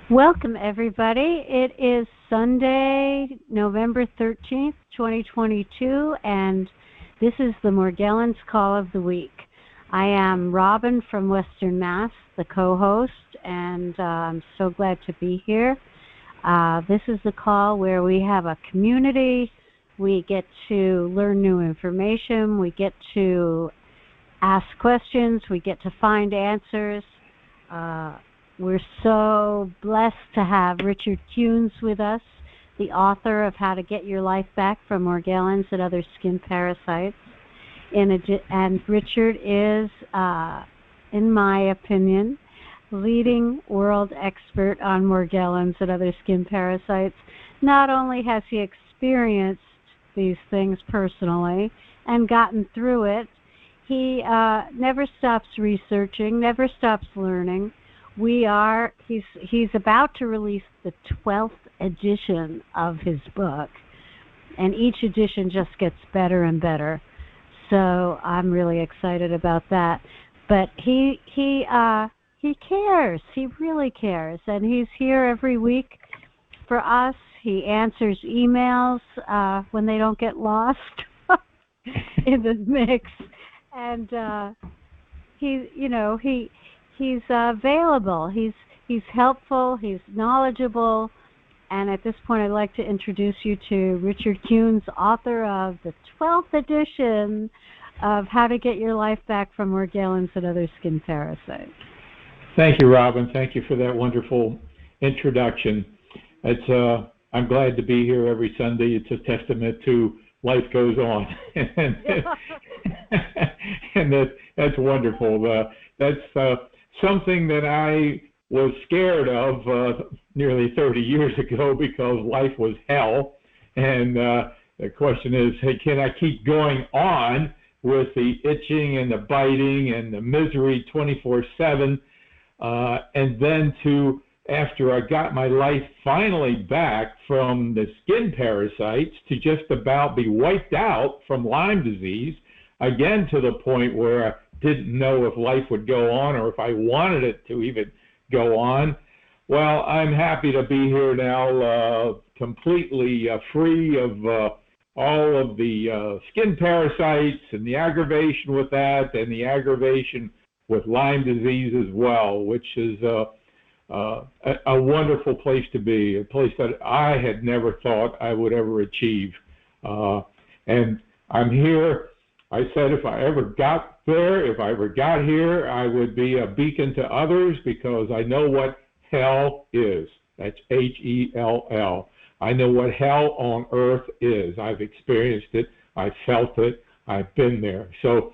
Welcome, everybody. It is Sunday, November 13th, 2022, and this is the Morgellons Call of the Week. I am Robin from Western Mass, the co-host, and I'm so glad to be here. This is the call where we have a community. We get to learn new information. We get to ask questions. We get to find answers. We're so blessed to have Richard Kuhns with us, the author of How to Get Your Life Back from Morgellons and Other Skin Parasites. And Richard is, in my opinion, leading world expert on Morgellons and other skin parasites. Not only has he experienced these things personally and gotten through it, he never stops researching, never stops learning. He's about to release the 12th edition of his book, and each edition just gets better and better. So I'm really excited about that. But he cares. He really cares, and he's here every week for us. He answers emails when they don't get lost in the mix, and He's available. He's helpful. He's knowledgeable. And at this point, I'd like to introduce you to Richard Kuhns, author of the 12th edition of How to Get Your Life Back from Morgellons and Other Skin Parasites. Thank you, Robin. Thank you for that wonderful introduction. I'm glad to be here every Sunday. It's a testament to life goes on, and that's wonderful. That's something that I was scared of nearly 30 years ago because life was hell. And the question is, hey, can I keep going on with the itching and the biting and the misery 24/7? And then after I got my life finally back from the skin parasites to just about be wiped out from Lyme disease, again to the point where I didn't know if life would go on or if I wanted it to even go on. Well, I'm happy to be here now, completely free of all of the skin parasites and the aggravation with that and the aggravation with Lyme disease as well, which is a wonderful place to be, a place that I had never thought I would ever achieve. And I'm here. I said if I ever got there, if I ever got here, I would be a beacon to others because I know what hell is. That's H-E-L-L. I know what hell on earth is. I've experienced it. I've felt it. I've been there. So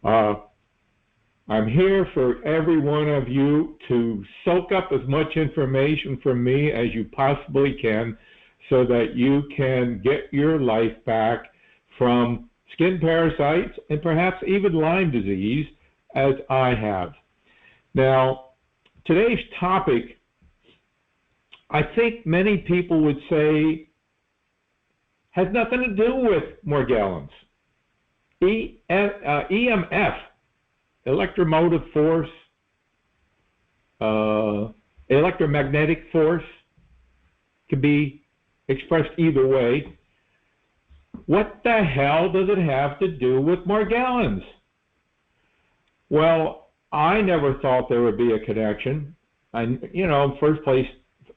I'm here for every one of you to soak up as much information from me as you possibly can so that you can get your life back from skin parasites and perhaps even Lyme disease as I have. Now, today's topic, I think many people would say, has nothing to do with Morgellons. EMF, electromotive force, electromagnetic force, can be expressed either way. What the hell does it have to do with Morgellons? Well, I never thought there would be a connection. First place,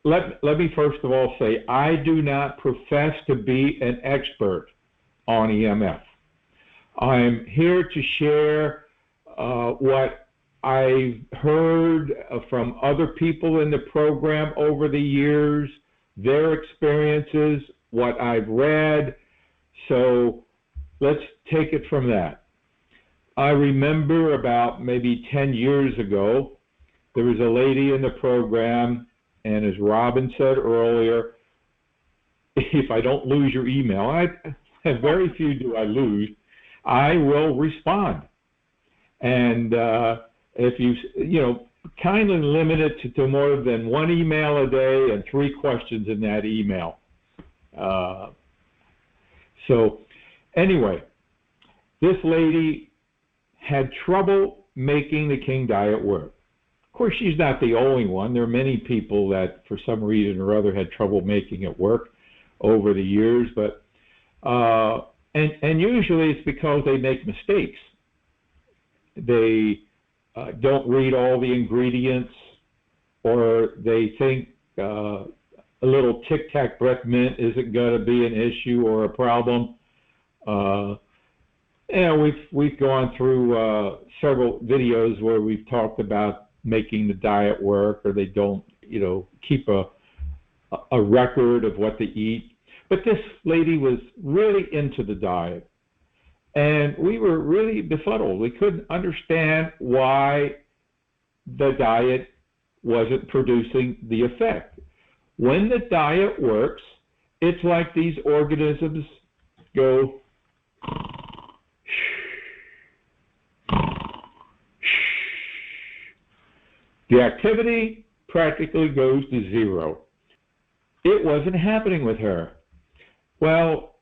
let me first of all say, I do not profess to be an expert on EMF. I'm here to share what I've heard from other people in the program over the years, their experiences, what I've read. So let's take it from that. I remember about maybe 10 years ago, there was a lady in the program, and as Robin said earlier, if I don't lose your email, very few do I lose, I will respond. And if you kindly limit it to more than one email a day and 3 questions in that email. So anyway, this lady had trouble making the King diet work. course, she's not the only one. There are many people that, for some reason or other, had trouble making it work over the years. But and usually it's because they make mistakes. They don't read all the ingredients, or they think a little Tic Tac breath mint isn't going to be an issue or a problem. We've gone through several videos where we've talked about making the diet work, or they don't, keep a record of what they eat. But this lady was really into the diet, and we were really befuddled. We couldn't understand why the diet wasn't producing the effect. When the diet works, it's like these organisms go, the activity practically goes to zero. It wasn't happening with her. Well,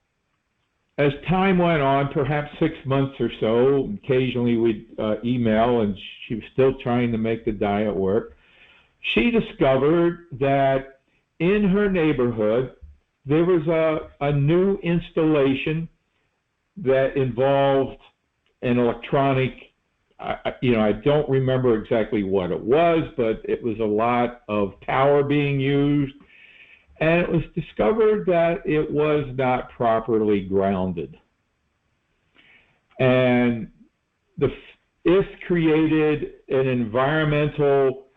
as time went on, perhaps 6 months or so, occasionally we'd email, and she was still trying to make the diet work. She discovered that in her neighborhood, there was a new installation that involved an electronic, I don't remember exactly what it was, but it was a lot of power being used. And it was discovered that it was not properly grounded. And this created an environmental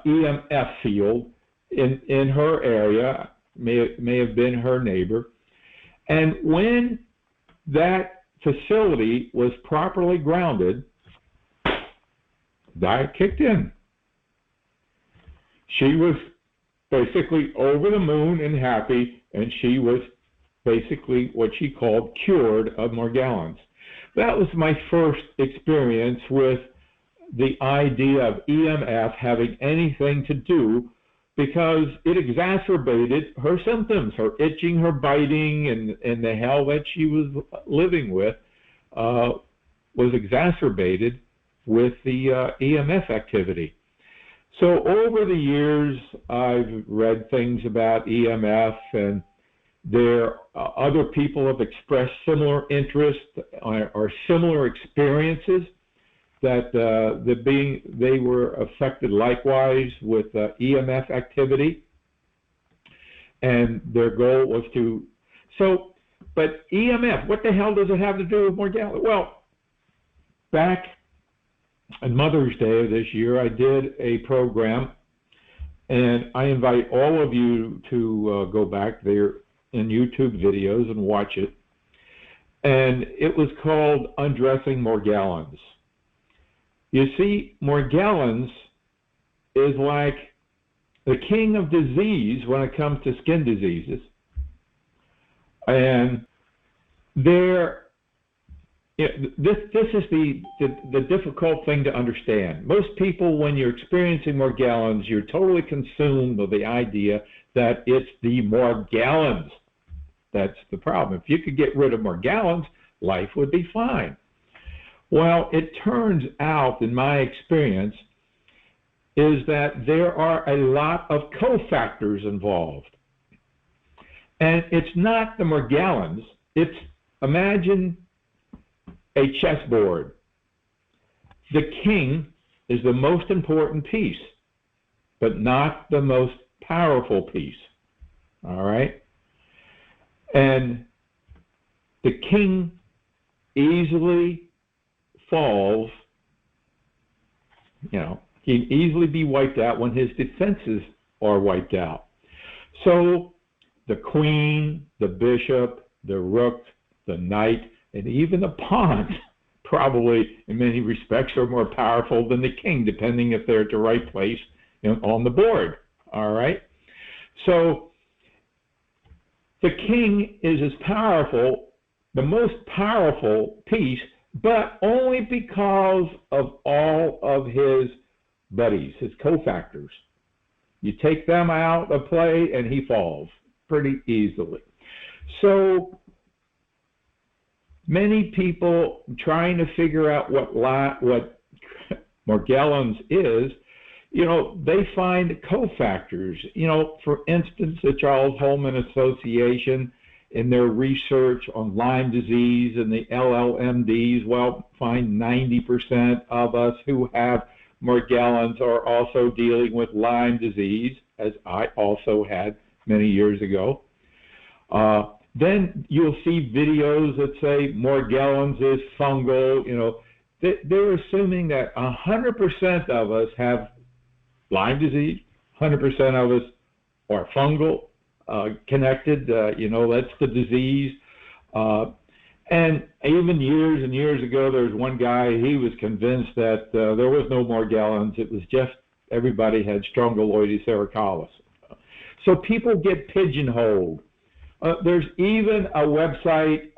EMF field in her area, may have been her neighbor. And when that facility was properly grounded, diet kicked in. She was basically over the moon and happy, and she was basically what she called cured of Morgellons. That was my first experience with the idea of EMF having anything to do, because it exacerbated her symptoms, her itching, her biting, and the hell that she was living with was exacerbated with the EMF activity. So over the years, I've read things about EMF, and other people have expressed similar interest or similar experiences that they were affected likewise with EMF activity, and their goal was to. But EMF, what the hell does it have to do with Morgellons? Well, back on Mother's Day of this year, I did a program, and I invite all of you to go back there in YouTube videos and watch it. And it was called Undressing Morgellons. You see, Morgellons is like the king of disease when it comes to skin diseases. And this is the difficult thing to understand. Most people, when you're experiencing Morgellons, you're totally consumed with the idea that it's the Morgellons that's the problem. If you could get rid of Morgellons, life would be fine. Well, it turns out, in my experience, is that there are a lot of cofactors involved. And it's not the Morgellons. Imagine a chessboard. The king is the most important piece, but not the most powerful piece. All right? And the king easily falls, he can easily be wiped out when his defenses are wiped out. So the queen, the bishop, the rook, the knight, and even the pawns probably in many respects are more powerful than the king, depending if they're at the right place on the board. All right? So the king is as powerful, the most powerful piece, but only because of all of his buddies, his cofactors. You take them out of play and he falls pretty easily. So many people trying to figure out what Morgellons is they find cofactors. For instance, the Charles Holman Association, in their research on Lyme disease and the LLMDs, find 90% of us who have Morgellons are also dealing with Lyme disease, as I also had many years ago. Then you'll see videos that say Morgellons is fungal. They're assuming that 100% of us have Lyme disease, 100% of us are fungal connected. That's the disease. And even years and years ago, there was one guy, he was convinced that there was no Morgellons. It was just everybody had Strongyloides cervicalis. So people get pigeonholed. There's even a website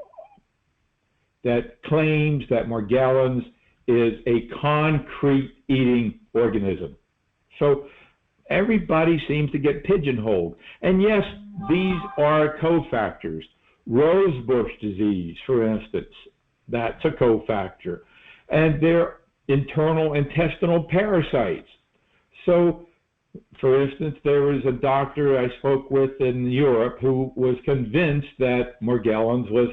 that claims that Morgellons is a concrete eating organism. So everybody seems to get pigeonholed. And yes, these are cofactors. Rosebush disease, for instance, that's a cofactor. And they're internal intestinal parasites. So, for instance, there was a doctor I spoke with in Europe who was convinced that Morgellons was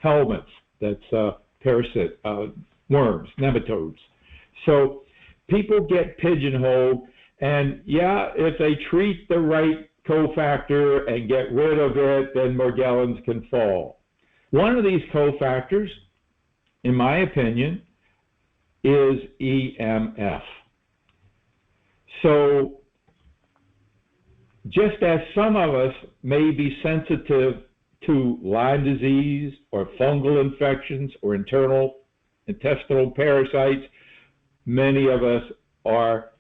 helminths, that's parasite, worms, nematodes. So people get pigeonholed, and yeah, if they treat the right cofactor and get rid of it, then Morgellons can fall. One of these cofactors, in my opinion, is EMF. So just as some of us may be sensitive to Lyme disease or fungal infections or internal intestinal parasites, many of us are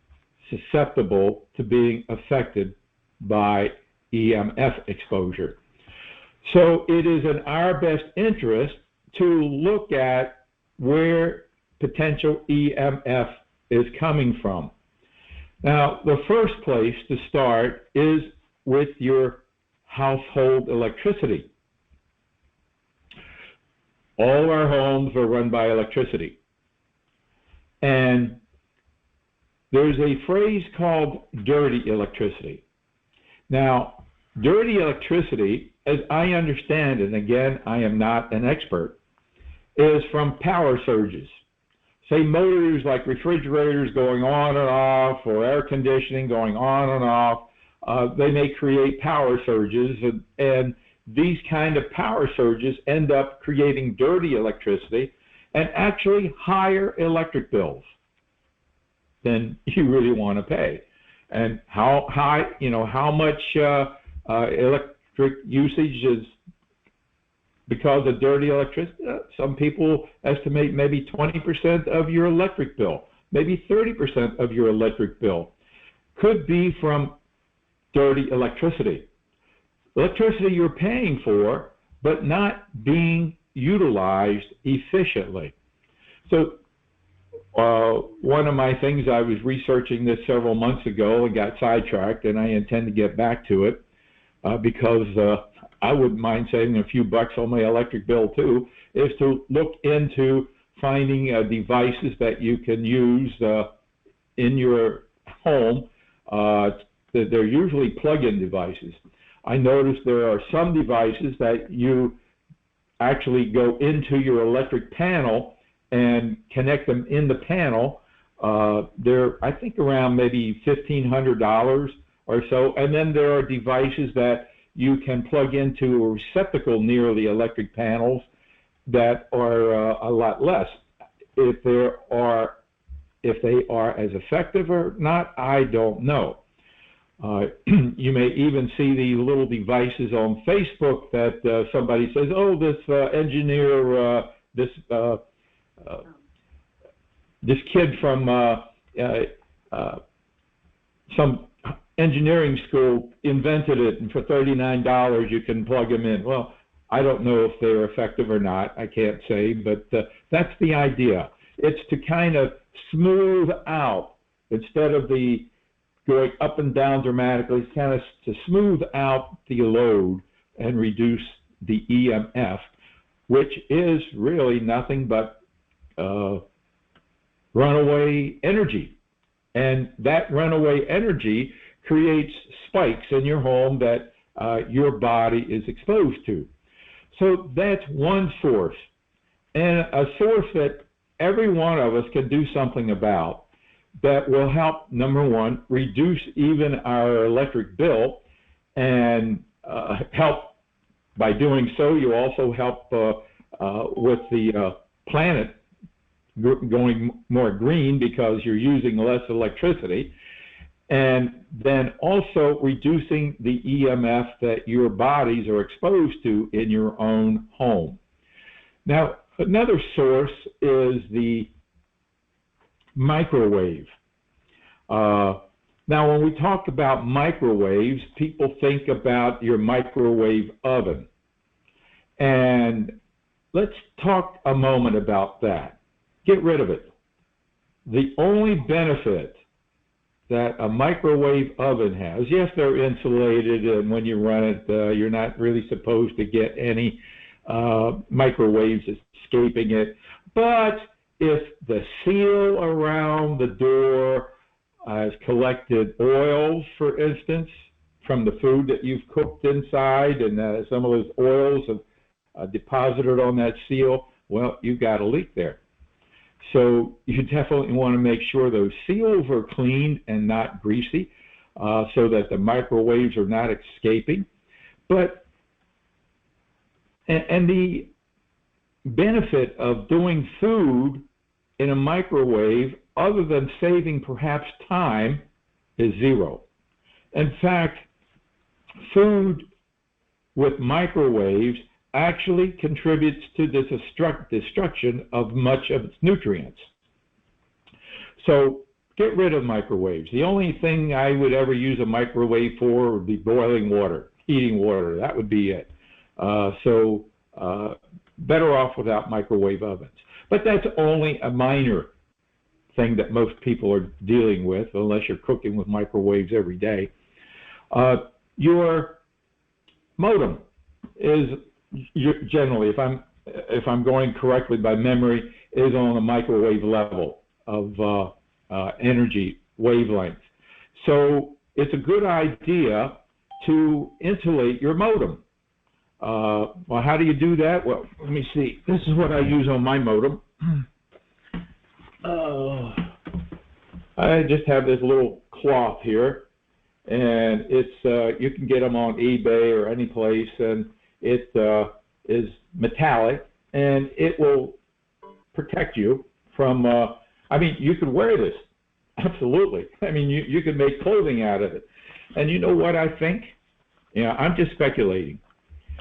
susceptible to being affected by EMF exposure. So it is in our best interest to look at where potential EMF is coming from. Now, the first place to start is with your household electricity. All our homes are run by electricity. And there's a phrase called dirty electricity. Now, dirty electricity, as I understand it, and again, I am not an expert, is from power surges. Say motors like refrigerators going on and off, or air conditioning going on and off, they may create power surges, and these kind of power surges end up creating dirty electricity and actually higher electric bills than you really want to pay. And how high, how much electric usage is because of dirty electricity? Some people estimate maybe 20% of your electric bill, maybe 30% of your electric bill could be from dirty electricity. Electricity you're paying for, but not being utilized efficiently. So one of my things, I was researching this several months ago and got sidetracked, and I intend to get back to it because I wouldn't mind saving a few bucks on my electric bill too, is to look into finding devices that you can use in your home. They're usually plug-in devices. I noticed there are some devices that you actually go into your electric panel and connect them in the panel. They're, I think, around maybe $1,500 or so. And then there are devices that you can plug into a receptacle near the electric panels that are a lot less. If they are as effective or not, I don't know. You may even see the little devices on Facebook that somebody says, oh, this engineer, this kid from some engineering school invented it, and for $39 you can plug them in. Well, I don't know if they're effective or not. I can't say, but that's the idea. It's to kind of smooth out, instead of the going up and down dramatically, it's kind of to smooth out the load and reduce the EMF, which is really nothing but runaway energy. And that runaway energy creates spikes in your home that your body is exposed to. So that's one source, and a source that every one of us can do something about that will help, number one, reduce even our electric bill, and help by doing so. You also help with the planet going more green because you're using less electricity, and then also reducing the EMF that your bodies are exposed to in your own home. Now, another source is the microwave. Now, when we talk about microwaves, people think about your microwave oven. And let's talk a moment about that. Get rid of it. The only benefit that a microwave oven has, yes, they're insulated, and when you run it, you're not really supposed to get any microwaves escaping it. But if the seal around the door has collected oils, for instance, from the food that you've cooked inside, and some of those oils have deposited on that seal, well, you've got a leak there. So you definitely want to make sure those seals are clean and not greasy, so that the microwaves are not escaping. But and the benefit of doing food in a microwave, other than saving perhaps time, is zero. In fact, food with microwaves actually contributes to the destruction of much of its nutrients. So get rid of microwaves. The only thing I would ever use a microwave for would be boiling water, heating water. That would be it. Better off without microwave ovens. But that's only a minor thing that most people are dealing with, unless you're cooking with microwaves every day. Your modem is generally, if I'm going correctly by memory, is on a microwave level of energy wavelength. So it's a good idea to insulate your modem. Well, how do you do that? Well, let me see. This is what I use on my modem. I just have this little cloth here, and it's you can get them on eBay or any place, and it is metallic, and it will protect you from, I mean, you could wear this, absolutely. I mean, you could make clothing out of it. And you know what I think? Yeah, I'm just speculating.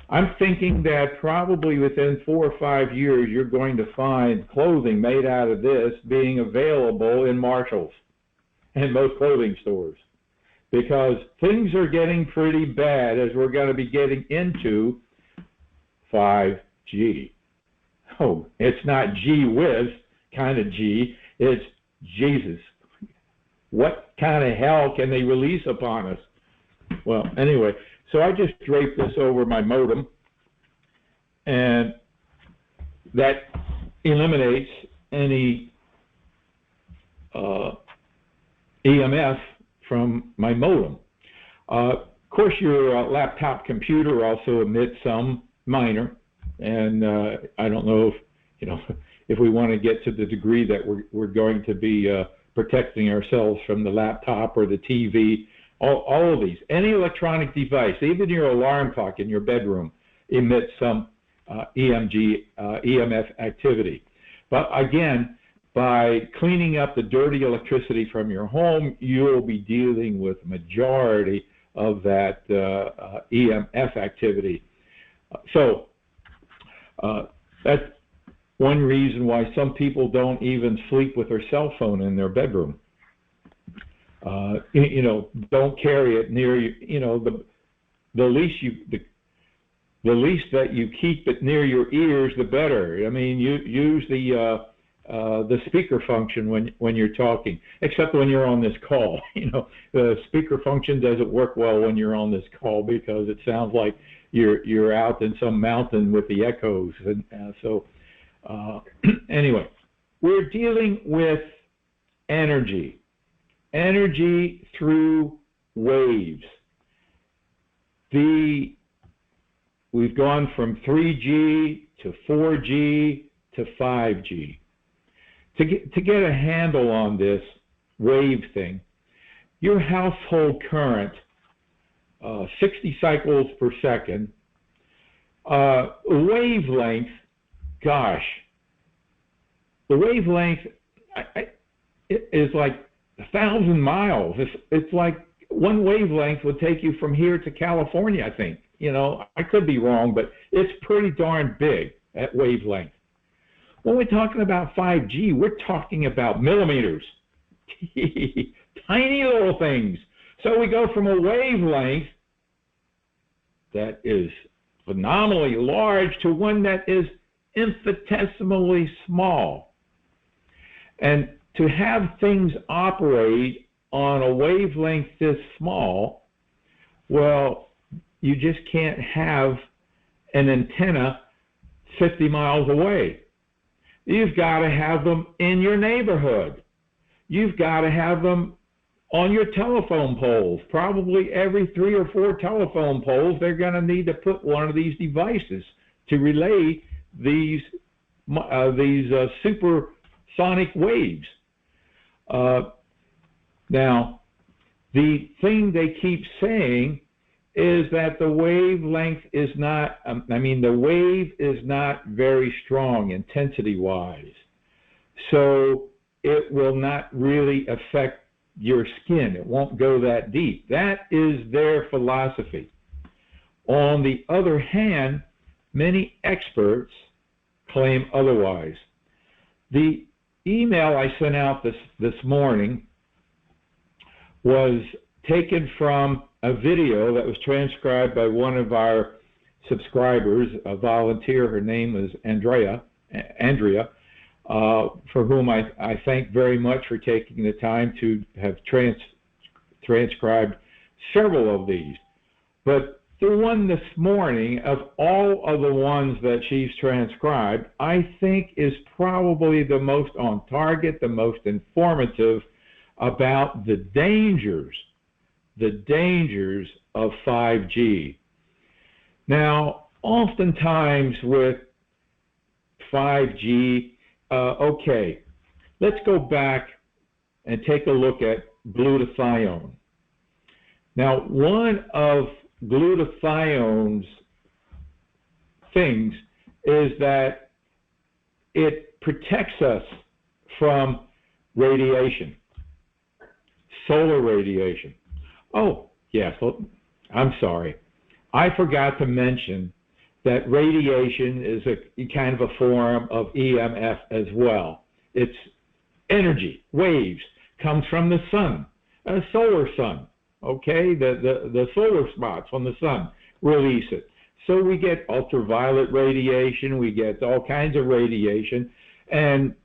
I'm thinking that probably within 4 or 5 years, you're going to find clothing made out of this being available in Marshalls and most clothing stores, because things are getting pretty bad as we're going to be getting into 5G. Oh, it's not gee whiz kind of G, it's Jesus. What kind of hell can they release upon us? Well, anyway, so I just draped this over my modem, and that eliminates any EMF from my modem. Of course, your laptop computer also emits some minor, and I don't know if we want to get to the degree that we're going to be protecting ourselves from the laptop or the TV. All of these, any electronic device, even your alarm clock in your bedroom, emits some EMF activity. But again, by cleaning up the dirty electricity from your home, you'll be dealing with the majority of that EMF activity. So that's one reason why some people don't even sleep with their cell phone in their bedroom. Don't carry it near you. The least that you keep it near your ears, the better. I mean, you use the speaker function when you're talking, except when you're on this call. The speaker function doesn't work well when you're on this call because it sounds like you're out in some mountain with the echoes. And anyway, we're dealing with energy. energy through waves. We've gone from 3G to 4G to 5G. To get a handle on this wave thing, your household current, 60 cycles per second, wavelength, gosh, the wavelength is like 1,000 miles. It's like one wavelength would take you from here to California, I think. You know, I could be wrong, but it's pretty darn big at wavelength. When we're talking about 5G, we're talking about millimeters, tiny little things. So we go from a wavelength that is phenomenally large to one that is infinitesimally small. And to have things operate on a wavelength this small, well, you just can't have an antenna 50 miles away. You've got to have them in your neighborhood. You've got to have them on your telephone poles. Probably every 3 or 4 telephone poles, they're going to need to put one of these devices to relay these supersonic waves. Now, the thing they keep saying is that the wavelength is not, the wave is not very strong intensity-wise. So it will not really affect your skin. It won't go that deep. That is their philosophy. On the other hand, many experts claim otherwise. The email I sent out this morning was taken from a video that was transcribed by one of our subscribers, a volunteer. Her name is Andrea, for whom I thank very much for taking the time to have transcribed several of these. But the one this morning, of all of the ones that she's transcribed, I think is probably the most on target, the most informative about the dangers of 5G. Now, oftentimes with 5G, okay, let's go back and take a look at glutathione. Now, one of glutathione's things is that it protects us from radiation, solar radiation. Oh, yes, I'm sorry. I forgot to mention that radiation is a kind of a form of EMF as well. It's energy, waves, comes from the sun, a solar sun, okay? The solar spots on the sun release it. So we get ultraviolet radiation, we get all kinds of radiation, and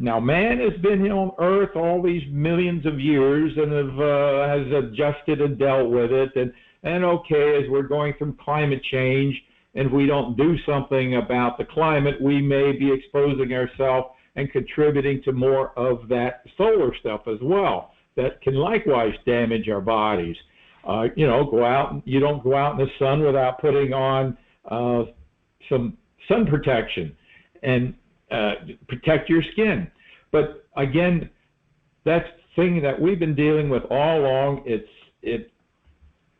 now, man has been here on Earth all these millions of years and has adjusted and dealt with it. And okay, as we're going through climate change, and if we don't do something about the climate, we may be exposing ourselves and contributing to more of that solar stuff as well. That can likewise damage our bodies. You don't go out in the sun without putting on some sun protection and protect your skin. But again, that's the thing that we've been dealing with all along.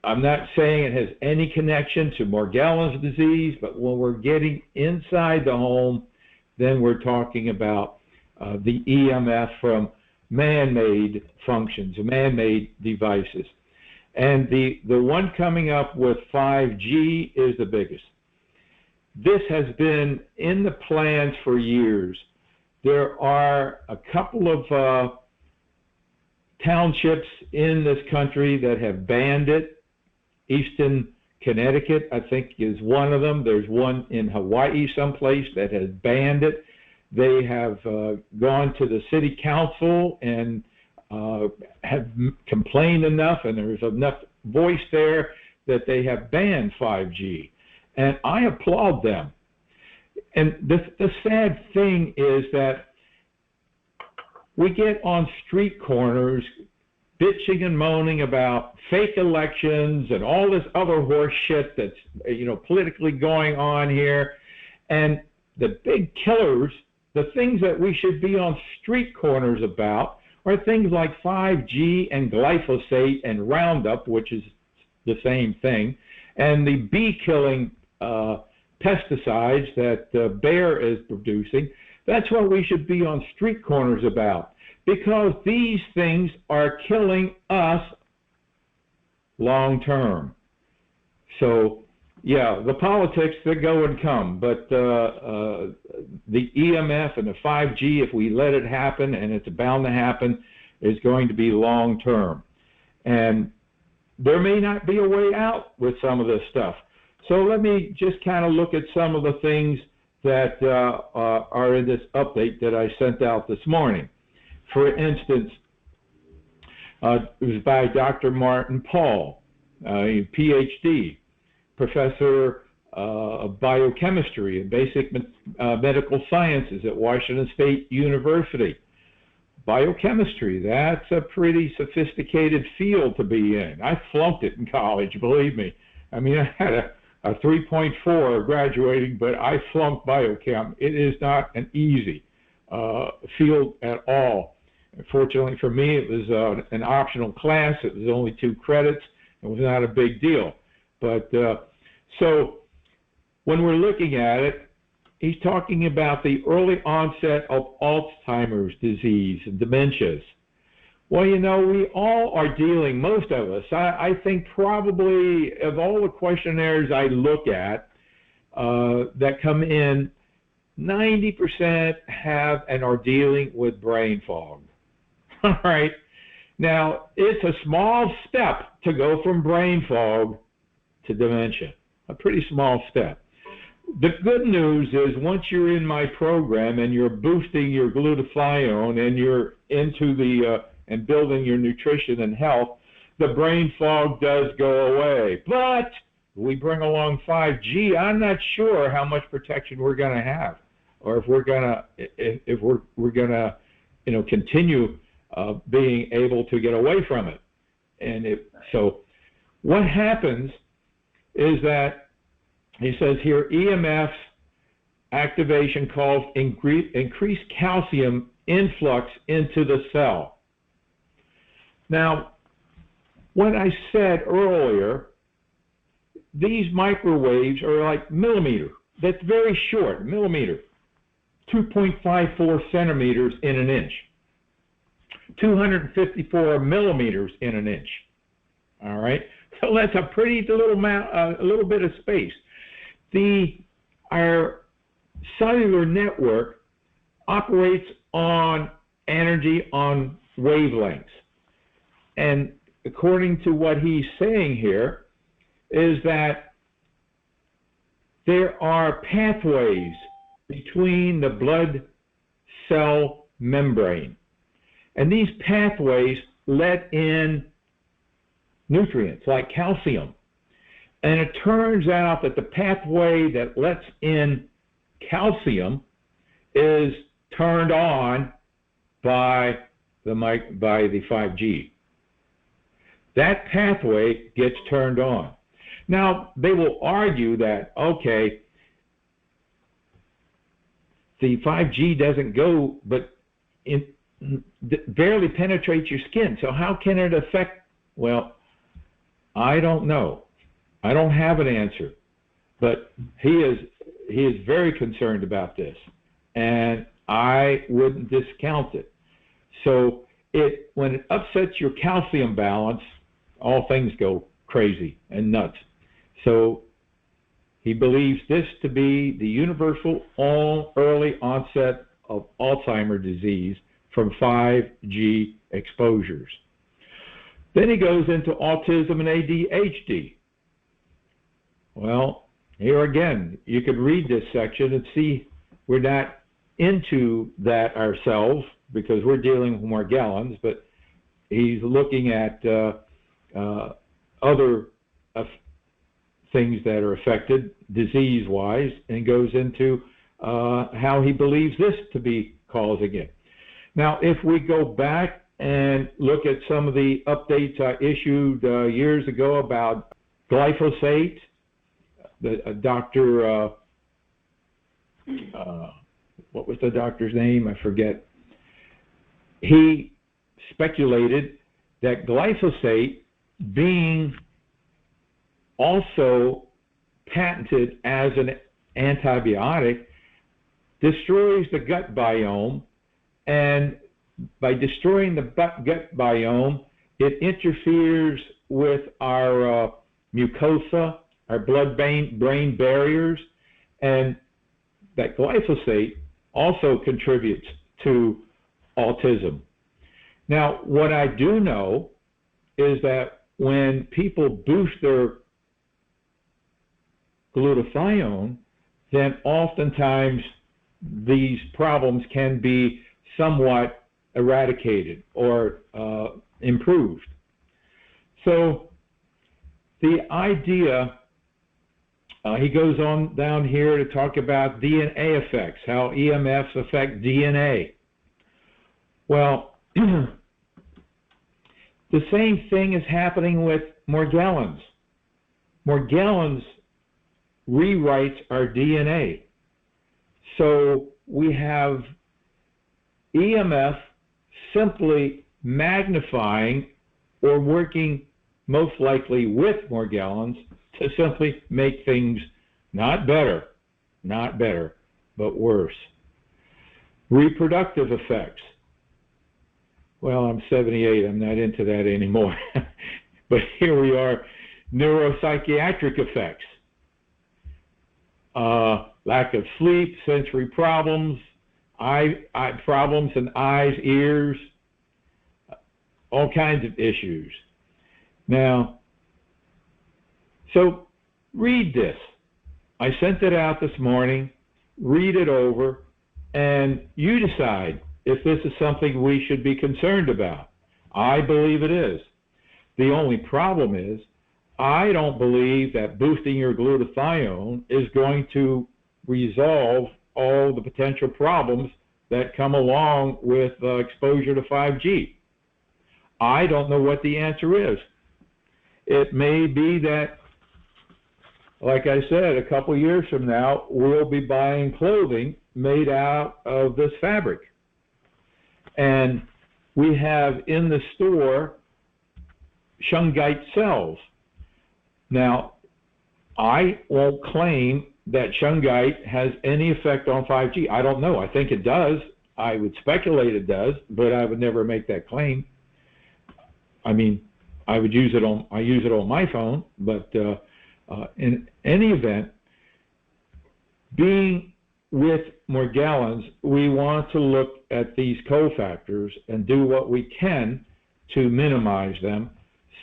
I'm not saying it has any connection to Morgellons disease, but when we're getting inside the home, then we're talking about the EMF from man-made functions, man-made devices. And the one coming up with 5G is the biggest. This has been in the plans for years. There are a couple of townships in this country that have banned it. Eastern Connecticut, I think, is one of them. There's one in Hawaii someplace that has banned it. They have gone to the city council and have complained enough, and there's enough voice there that they have banned 5G. And I applaud them. And the sad thing is that we get on street corners bitching and moaning about fake elections and all this other horse shit that's, politically going on here. And the big killers, the things that we should be on street corners about, are things like 5G and glyphosate and Roundup, which is the same thing, and the bee-killing pesticides that Bayer is producing. That's what we should be on street corners about, because these things are killing us long term. So, yeah, the politics, they go and come, but the EMF and the 5G, if we let it happen, and it's bound to happen, is going to be long term. And there may not be a way out with some of this stuff. So let me just kind of look at some of the things that are in this update that I sent out this morning. For instance, it was by Dr. Martin Paul, a PhD, professor of biochemistry and basic medical sciences at Washington State University. Biochemistry, that's a pretty sophisticated field to be in. I flunked it in college, believe me. I mean, I had a 3.4 graduating, but I flunked biochem. It is not an easy field at all. Fortunately for me, it was an optional class. It was only 2 credits. It was not a big deal. But so when we're looking at it, he's talking about the early onset of Alzheimer's disease and dementias. Well, we all are dealing, most of us, I think probably of all the questionnaires I look at that come in, 90% have and are dealing with brain fog. All right. Now, it's a small step to go from brain fog to dementia, a pretty small step. The good news is once you're in my program and you're boosting your glutathione and you're into the and building your nutrition and health, the brain fog does go away. But we bring along 5G, I'm not sure how much protection we're going to have, or if we're going to continue being able to get away from it. And so what happens is that he says here, EMF activation causes increased calcium influx into the cell. Now, what I said earlier, these microwaves are like millimeter. That's very short, millimeter. 2.54 centimeters in an inch. 254 millimeters in an inch. All right? So that's a pretty little amount, a little bit of space. Our cellular network operates on energy, on wavelengths. And according to what he's saying here, is that there are pathways between the blood cell membrane. And these pathways let in nutrients like calcium. And it turns out that the pathway that lets in calcium is turned on by the 5G. That pathway gets turned on. Now, they will argue that, okay, the 5G doesn't go, but it barely penetrates your skin. So how can it affect? Well, I don't know. I don't have an answer. But he is very concerned about this, and I wouldn't discount it. So when it upsets your calcium balance, all things go crazy and nuts. So he believes this to be the universal early onset of Alzheimer's disease from 5G exposures. Then he goes into autism and ADHD. Well, here again, you could read this section and see we're not into that ourselves because we're dealing with Morgellons, but he's looking at other things that are affected disease-wise, and goes into how he believes this to be causing it. Now, if we go back and look at some of the updates I issued years ago about glyphosate, Dr. What was the doctor's name? I forget. He speculated that glyphosate, being also patented as an antibiotic, destroys the gut biome, and by destroying the gut biome, it interferes with our mucosa, our blood-brain barriers, and that glyphosate also contributes to autism. Now, what I do know is that when people boost their glutathione, then oftentimes these problems can be somewhat eradicated or improved. So the idea, he goes on down here to talk about DNA effects, how EMFs affect DNA. Well, the same thing is happening with Morgellons. Morgellons rewrites our DNA. So we have EMF simply magnifying or working most likely with Morgellons to simply make things not better, but worse. Reproductive effects. Well, I'm 78, I'm not into that anymore. But here we are, neuropsychiatric effects. Lack of sleep, sensory problems, eye problems in eyes, ears, all kinds of issues. Now, so read this. I sent it out this morning. Read it over, and you decide if this is something we should be concerned about. I believe it is. The only problem is, I don't believe that boosting your glutathione is going to resolve all the potential problems that come along with exposure to 5G. I don't know what the answer is. It may be that, like I said, a couple years from now, we'll be buying clothing made out of this fabric. And we have in the store shungite cells. Now, I won't claim that shungite has any effect on 5G. I don't know. I think it does. I would speculate it does, but I would never make that claim. I mean, I use it on my phone, but in any event, being with Morgellons, we want to look at these cofactors and do what we can to minimize them.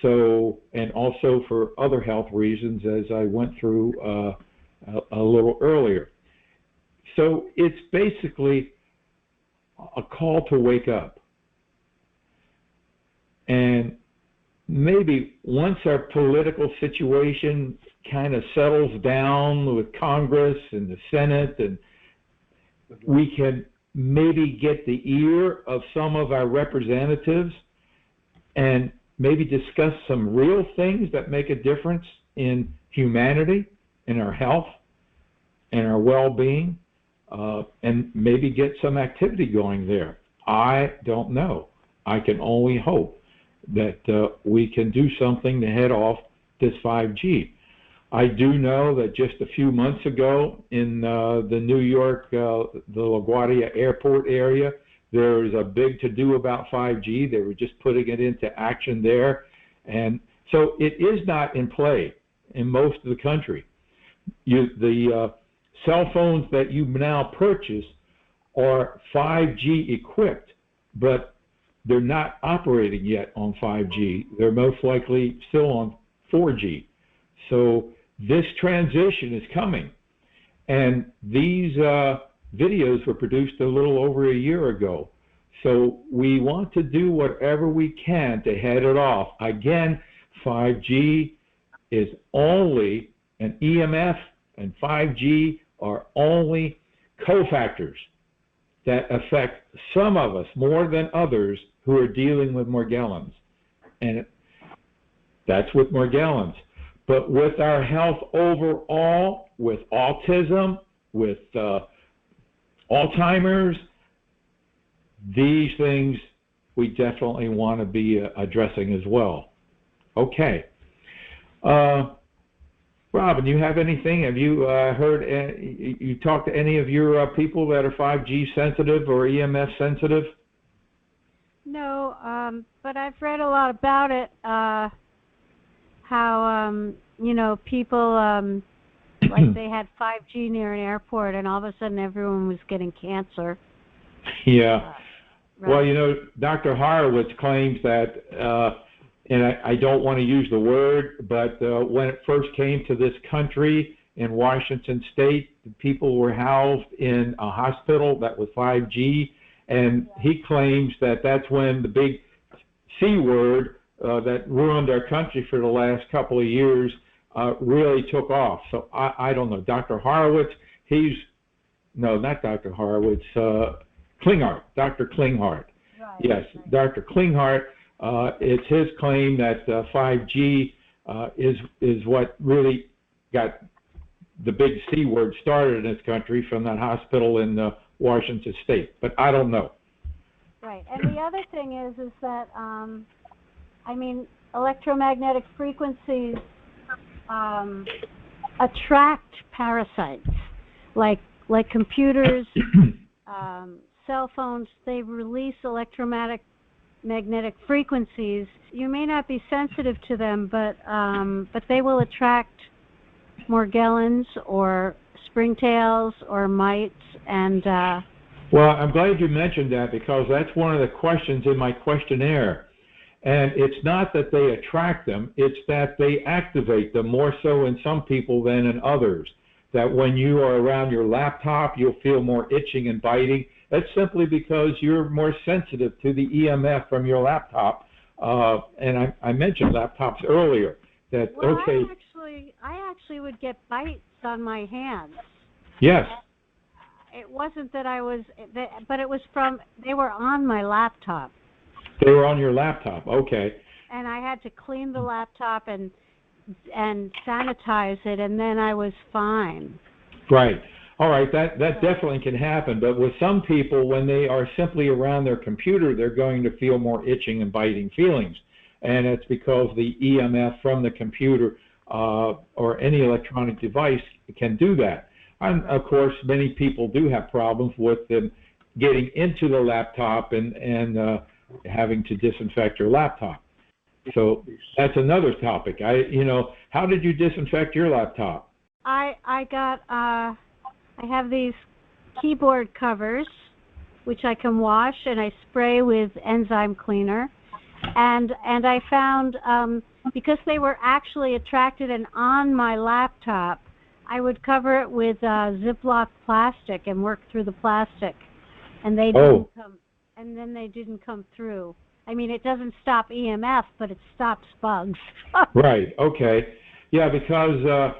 So, and also for other health reasons, as I went through a little earlier. So it's basically a call to wake up. And maybe once our political situation kind of settles down with Congress and the Senate, and we can maybe get the ear of some of our representatives and maybe discuss some real things that make a difference in humanity, in our health, and our well-being, and maybe get some activity going there. I don't know. I can only hope that we can do something to head off this 5G. I do know that just a few months ago in the New York, the LaGuardia airport area, there was a big to-do about 5G. They were just putting it into action there. And so it is not in play in most of the country. The cell phones that you now purchase are 5G equipped, but they're not operating yet on 5G. They're most likely still on 4G. So this transition is coming. And these videos were produced a little over a year ago. So we want to do whatever we can to head it off. Again, 5G is only an EMF, and 5G are only cofactors. that affect some of us more than others who are dealing with Morgellons. And that's with Morgellons. But with our health overall, with autism, with Alzheimer's, these things we definitely want to be addressing as well. Okay. Robin, you have anything? Have you heard, you talked to any of your people that are 5G sensitive or EMF sensitive? No, but I've read a lot about it, how, you know, people, like they had 5G near an airport and all of a sudden everyone was getting cancer. Yeah. Right. Well, you know, Dr. Horowitz claims that, and I don't want to use the word, but when it first came to this country in Washington State, people were housed in a hospital that was 5G, and he claims that that's when the big C word that ruined our country for the last couple of years really took off. So I don't know. Dr. Horowitz, no, not Dr. Horowitz, Klinghardt, Dr. Klinghardt. Right. Yes, right. Dr. Klinghardt, it's his claim that 5G is what really got the big C word started in this country from that hospital in Washington State. But I don't know. Right. And the other thing is that, I mean, electromagnetic frequencies attract parasites, like computers, cell phones. They release electromagnetic frequencies. You may not be sensitive to them, but they will attract Morgellons or springtails or mites. And well, I'm glad you mentioned that, because that's one of the questions in my questionnaire. And it's not that they attract them, it's that they activate them, more so in some people than in others. That when you are around your laptop, you'll feel more itching and biting. That's simply because you're more sensitive to the EMF from your laptop. And I mentioned laptops earlier. That well, okay. I actually would get bites on my hands. Yes. It wasn't that I was, but it was from, they were on my laptop. They were on your laptop, okay. And I had to clean the laptop and sanitize it, and then I was fine. Right. All right, that definitely can happen. But with some people, when they are simply around their computer, they're going to feel more itching and biting feelings. And it's because the EMF from the computer or any electronic device can do that. And of course, many people do have problems with them getting into the laptop and having to disinfect your laptop. So that's another topic. How did you disinfect your laptop? I have these keyboard covers, which I can wash, and I spray with enzyme cleaner. And I found, because they were actually attracted and on my laptop, I would cover it with Ziploc plastic and work through the plastic, and they didn't come. And then they didn't come through. I mean, it doesn't stop EMF, but it stops bugs. Right. Okay. Yeah, because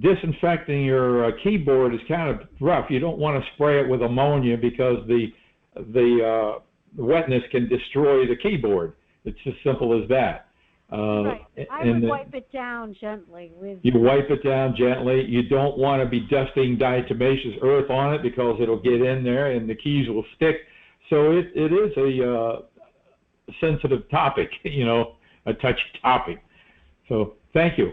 disinfecting your keyboard is kind of rough. You don't want to spray it with ammonia because the wetness can destroy the keyboard. It's as simple as that. Right. I would wipe it down gently. You wipe it down gently. You don't want to be dusting diatomaceous earth on it because it'll get in there and the keys will stick. So it is a sensitive topic, a touchy topic. So thank you.